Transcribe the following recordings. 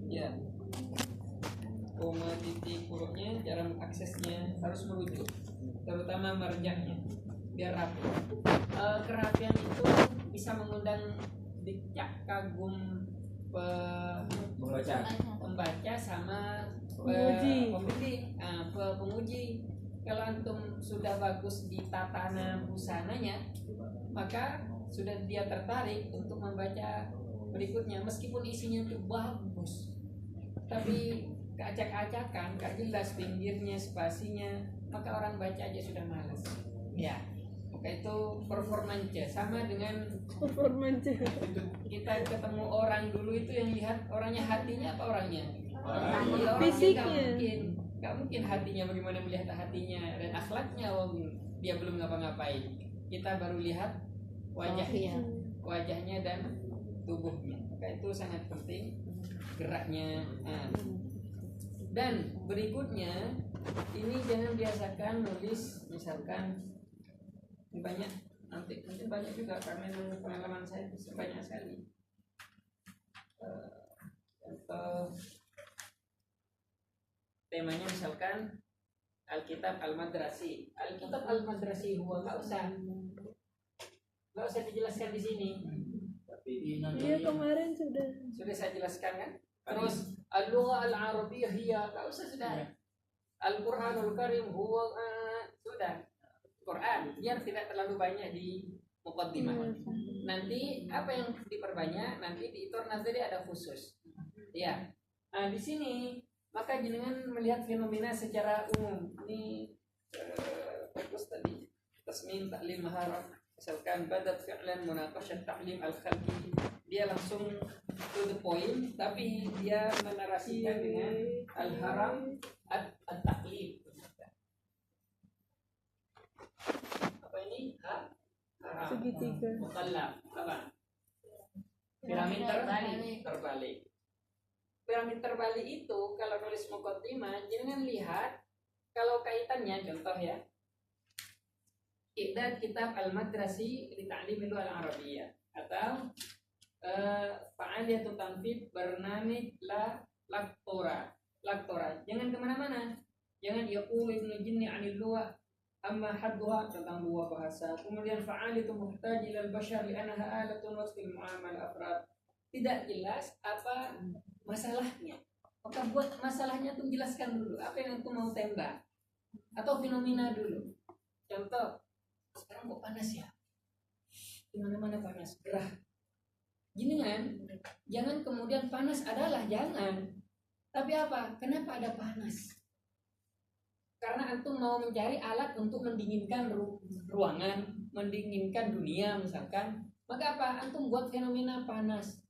Ya. Koma titik hurufnya, cara aksesnya harus merujuk, terutama marjahnya biar rapi. Kerapian itu bisa mengundang decak kagum pembaca sama penguji. Kalau antum sudah bagus di tatana busananya, maka sudah dia tertarik untuk membaca berikutnya, meskipun isinya itu bagus, tapi keacak-acakan, gak jelas pinggirnya, spasinya, maka orang baca aja sudah malas. Ya, maka itu performance sama dengan kita ketemu orang dulu itu yang lihat orangnya, hatinya apa orangnya? Fisiknya. Gak mungkin hatinya, bagaimana melihat hatinya dan akhlaknya, dia belum ngapa-ngapain. Kita baru lihat wajahnya dan tubuhnya. Maka itu sangat penting geraknya. Dan berikutnya, ini jangan biasakan nulis, misalkan banyak, nanti banyak juga karena pengalaman saya banyak sekali. Contoh temanya misalkan Alkitab Al-Madrasi. Alkitab Al-Madrasi huwa, nggak usah dijelaskan di sini. Iya, kemarin sudah saya jelaskan kan. Terus al-lugha al-arabiyyah hiya, enggak usah, sudah. Al-Qur'anul Karim huwa, sudah. Quran biar tidak terlalu banyak di muqaddimah. Nanti apa yang diperbanyak, nanti di itornas tadi ada khusus. Ya. Nah, di sini maka jenengan melihat fenomena secara umum. Ini bagus tadi. Tasmin ta'lim maharah. Misalkan badat fi'lan munaqashat ta'lim al-khalqi. Dia langsung to the point, tapi dia menarasikan dengan al-haram at-taqlid. Apa ini? Haram. Segitiga. Mukallaf. Apa? Piramid terbalik. Piramid terbalik itu kalau nulis muqaddimah, jangan lihat kalau kaitannya, contoh ya. Kitab Al-Madrasi li Ta'lim Al-Arabiyyah atau fa'aliyatu tanfid barnamij laktora. Jangan kemana-mana. Jangan yaqulu Ibnu Jinni 'anil lugha amma hadduha, tentang dua bahasa. Kemudian fa'aliyatu muhtaj ila al-bashar li annaha alatun wasfil mu'amal afrad. Tidak jelas apa masalahnya. Maka buat masalahnya tuh jelaskan dulu apa yang aku mau tembak atau fenomena dulu. Contoh, sekarang kok panas ya? Di mana-mana panas, gerah. Jangan kemudian panas adalah, jangan. Tapi apa? Kenapa ada panas? Karena antum mau mencari alat untuk mendinginkan ruangan, mendinginkan dunia misalkan. Maka apa? Antum buat fenomena panas.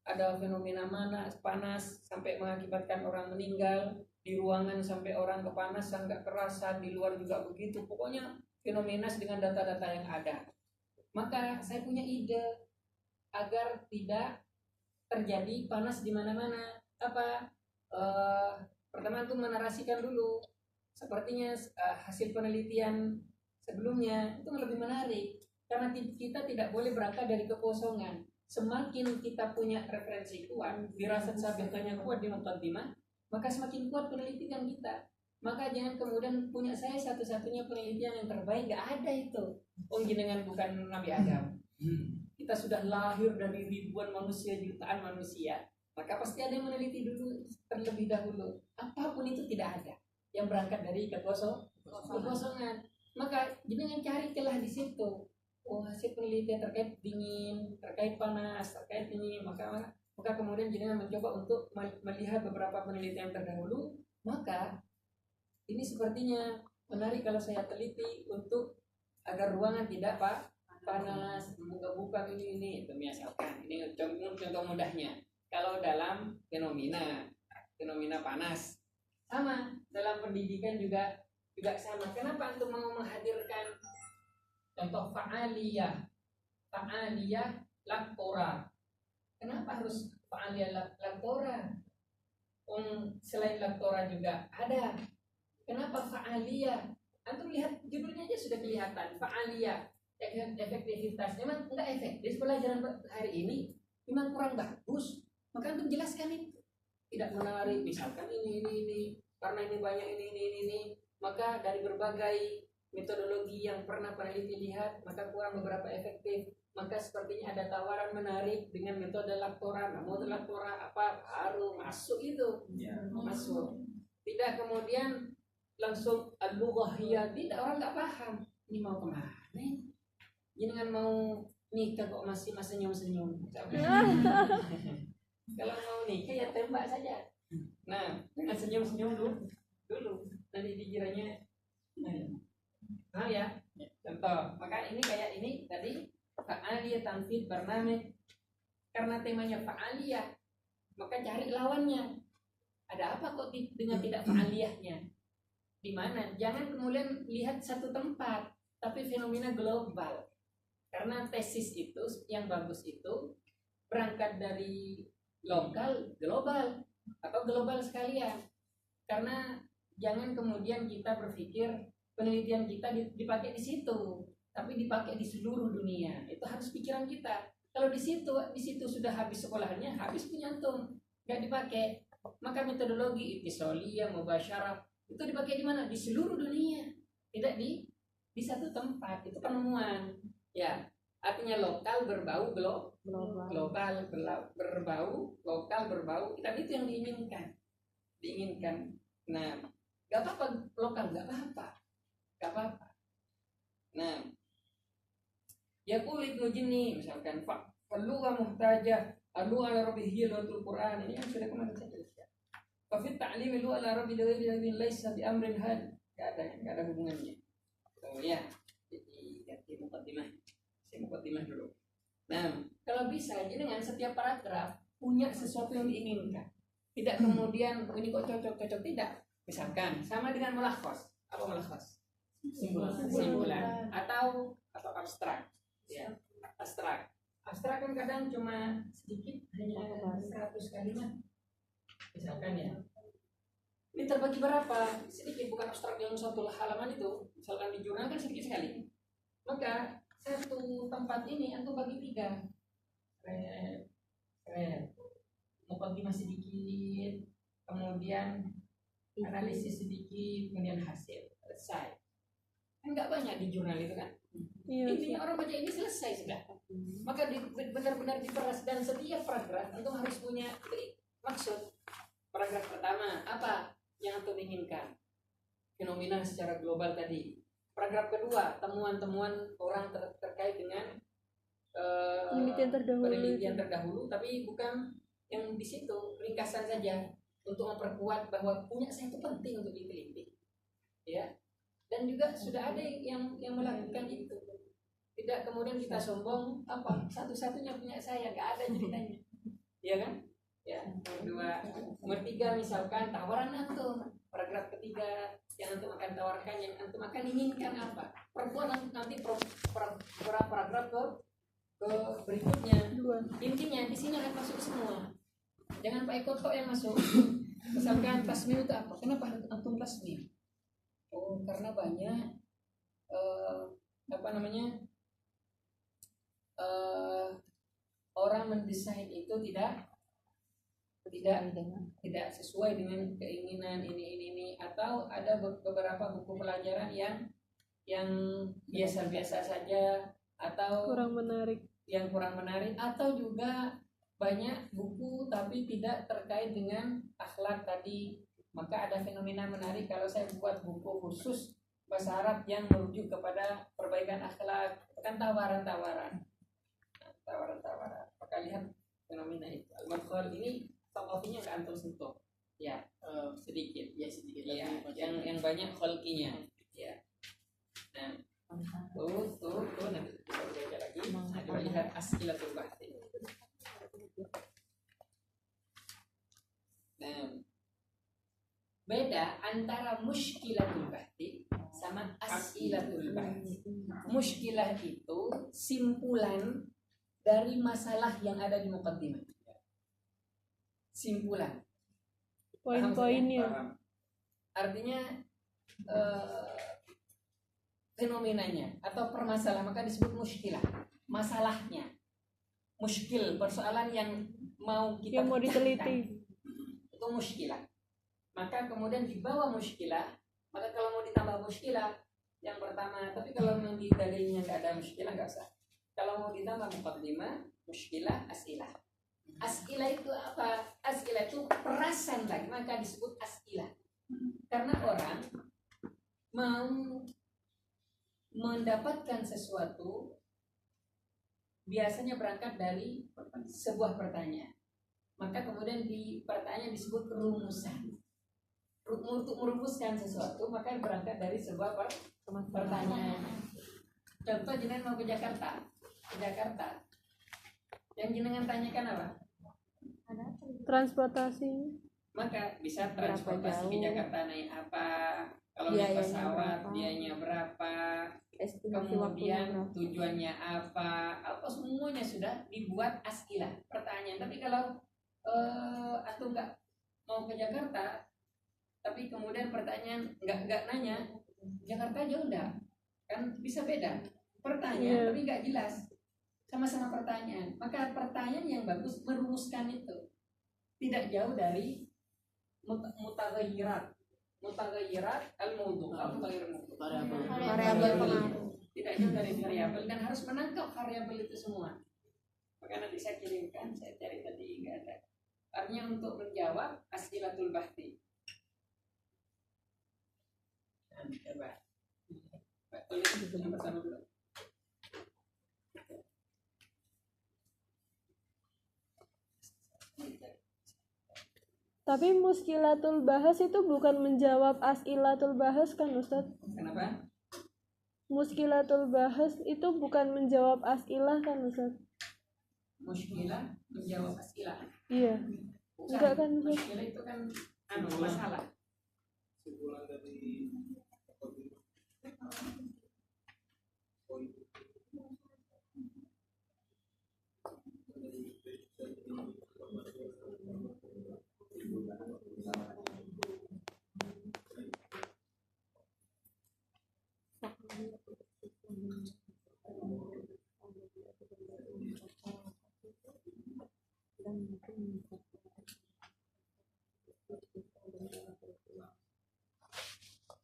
Ada fenomena mana panas sampai mengakibatkan orang meninggal, di ruangan sampai orang kepanasan nggak kerasa, di luar juga begitu. Pokoknya fenomena dengan data-data yang ada. Maka saya punya ide agar tidak terjadi panas di mana-mana. Pertama itu menarasikan dulu. Sepertinya hasil penelitian sebelumnya itu lebih menarik. Karena kita tidak boleh berangkat dari kekosongan. Semakin kita punya referensi kuat, dirasat sabiqahnya kuat di muqaddimah, maka semakin kuat penelitian kita. Maka jangan kemudian punya saya satu-satunya penelitian yang terbaik, gak ada itu. Jenengan bukan Nabi Adam. Kita sudah lahir dari ribuan manusia, jutaan manusia. Maka pasti ada yang meneliti dulu terlebih dahulu. Apapun itu tidak ada yang berangkat dari kekosongan. Maka jenengan cari celah di situ. Hasil penelitian terkait dingin, terkait panas, terkait ini, maka kemudian jenengan mencoba untuk melihat beberapa penelitian terdahulu. Maka ini sepertinya menarik kalau saya teliti untuk agar ruangan tidak panas, buka-buka ini itu misalkan. Ini contoh mudahnya. Kalau dalam fenomena panas, sama dalam pendidikan juga sama. Kenapa antum mau menghadirkan contoh fa'aliyah laktora? Kenapa harus fa'aliyah laktora? Selain laktora juga ada. Kenapa fa'aliyah? Antum lihat judulnya aja sudah kelihatan. Fa'aliyah, efektivitas. Memang enggak efektif pelajaran hari ini, memang kurang bagus. Maka antum jelaskan itu. tidak menarik, misalkan ini, karena ini banyak ini, maka dari berbagai metodologi yang pernah peneliti lihat, maka kurang beberapa efektif, maka sepertinya ada tawaran menarik dengan metode Laktora, metode Laktora apa baru masuk itu, masuk. Tidak kemudian langsung al-lughahiyah, tidak, orang nggak paham ini mau kemana, jangan mau nikah kok masih senyum-senyum. Kalau mau nikah ya tembak saja. Nah, dengan senyum-senyum dulu. Nanti dikiranya paham ya? Contoh, maka ini kayak ini tadi fa'aliyah tanfid barnamij. Karena temanya fa'aliyah, maka cari lawannya. Ada apa kok dengan tidak fa'aliyahnya? Di mana? Jangan kemudian lihat satu tempat, tapi fenomena global. Karena tesis itu yang bagus itu berangkat dari lokal global atau global sekalian. Karena jangan kemudian kita berpikir penelitian kita dipakai di situ, tapi dipakai di seluruh dunia. Itu harus pikiran kita. Kalau di situ sudah habis sekolahnya, habis punya antum, nggak dipakai. Maka metodologi ittisaliyah, mubasyarah itu dipakai di mana? Di seluruh dunia, tidak di satu tempat. Itu penemuan. Ya, artinya lokal berbau global berbau lokal berbau, dan itu yang diinginkan. Nah, nggak apa-apa lokal, nggak apa-apa. Nah, ya kulit nujini misalkan falugha muhtajah alu ala rabbihil Quran, ini yang sudah kemarin saya jelaskan. Fafit ta'lim lu ala rabbil alamin laisa bi amrin had, enggak ada hubungannya. Oh ya, jadi ganti mukaddimah dulu. Nah, kalau bisa jadi dengan setiap paragraf punya sesuatu yang diinginkan. Tidak kemudian ini kok cocok tidak. Misalkan sama dengan mulakhos. Apa mulakhos? Simpulan atau abstrak. Ya, abstrak kan kadang cuma sedikit, hanya 100 kalimat misalkan ya. Ini terbagi berapa? Sedikit, bukan abstrak yang satu halaman itu. Misalkan di jurnal kan sedikit sekali. Maka satu tempat ini antum bagi 3. Mukaddimah sedikit, kemudian analisis sedikit, kemudian hasil, selesai. Enggak banyak di jurnal itu kan. Intinya orang baca ini selesai sudah. Maka benar-benar diperas, dan setiap paragraf antum harus punya maksud. Paragraf pertama apa yang antum inginkan? Fenomena secara global tadi. Paragraf kedua, temuan-temuan orang terkait dengan penelitian terdahulu, tapi bukan yang di situ, ringkasan saja untuk memperkuat bahwa punya saya itu penting untuk diteliti. Ya. Dan juga sudah ada yang melakukan itu. Tidak kemudian kita sombong apa satu-satunya punya saya, nggak ada ceritanya. Iya kan? Ya, nomor 3 misalkan tawaran antum, paragraf ketiga yang antum akan tawarkan, yang antum akan inginkan apa? Perbuatan nanti paragraf ke berikutnya. Intinya di sini akan masuk semua. Jangan pakai kotok yang masuk. Misalkan tasmim itu apa? Kenapa antum tasmim? Oh, karena banyak orang mendesain itu tidak sesuai dengan keinginan ini, atau ada beberapa buku pelajaran yang biasa-biasa saja, atau kurang menarik, atau juga banyak buku tapi tidak terkait dengan akhlak tadi. Maka ada fenomena menarik kalau saya buat buku khusus bahasa Arab yang merujuk kepada perbaikan akhlak, kan tawaran-tawaran. Maka lihat fenomena itu. Al-Madkhal ini tokohnya nggak antum sentuh, ya sedikit. Ya, yang banyak kholkinya, ya. Nah, tuh nanti kita baca lagi. Nah, coba lihat As'ilatul Bahthi. Nah, beda antara mushkilatul bahthi sama as'ilatul bahthi. Mushkilah itu simpulan dari masalah yang ada di muqaddimah. Simpulan. Poin-poinnya. Artinya fenomenanya atau permasalahan, maka disebut mushkilah. Masalahnya. Mushkil, persoalan yang mau kita diteliti. Itu ke muskilah. Maka kemudian di bawah muskilah, maka kalau mau ditambah muskilah yang pertama, tapi kalau memang di dalilnya nggak ada muskilah nggak usah. Kalau mau ditambah muqaddimah, muskilah, asilah. Asilah itu apa? Asilah itu perasan lagi, maka disebut asilah. Karena orang mau mendapatkan sesuatu biasanya berangkat dari sebuah pertanyaan. Maka kemudian di pertanyaan disebut rumusan. Untuk merumuskan sesuatu maka berangkat dari sebuah pertanyaan. Contoh jenengan mau ke Jakarta. Yang jenengan tanyakan apa? Transportasi. Maka bisa transportasi ke Jakarta naik apa? Kalau naik pesawat biayanya berapa? Kemudian tujuannya apa semuanya sudah dibuat asilah pertanyaan. Tapi kalau atau enggak mau ke Jakarta tapi kemudian pertanyaan enggak nanya Jakarta jauh enggak, kan bisa beda pertanyaan tapi enggak jelas, sama-sama pertanyaan. Maka pertanyaan yang bagus merumuskan itu tidak jauh dari mutaghayyirat al-mawdu' variabel pengaruh, tidak jauh dari variabel dan harus menangkap variabel itu semua. Maka nanti saya kirimkan, saya cari tadi nggak ada. Artinya untuk menjawab as'ilatul bahti. Coba tulis bersama dulu. Tapi muskilatul bahas itu bukan menjawab as'ilatul bahas kan Ustaz? Kenapa? Muskilatul bahas itu bukan menjawab as'ilah kan Ustaz? Muskilah menjawab as'ilah. Iya. Bukan. Enggak kan Ustaz? Muskilah itu kan masalah.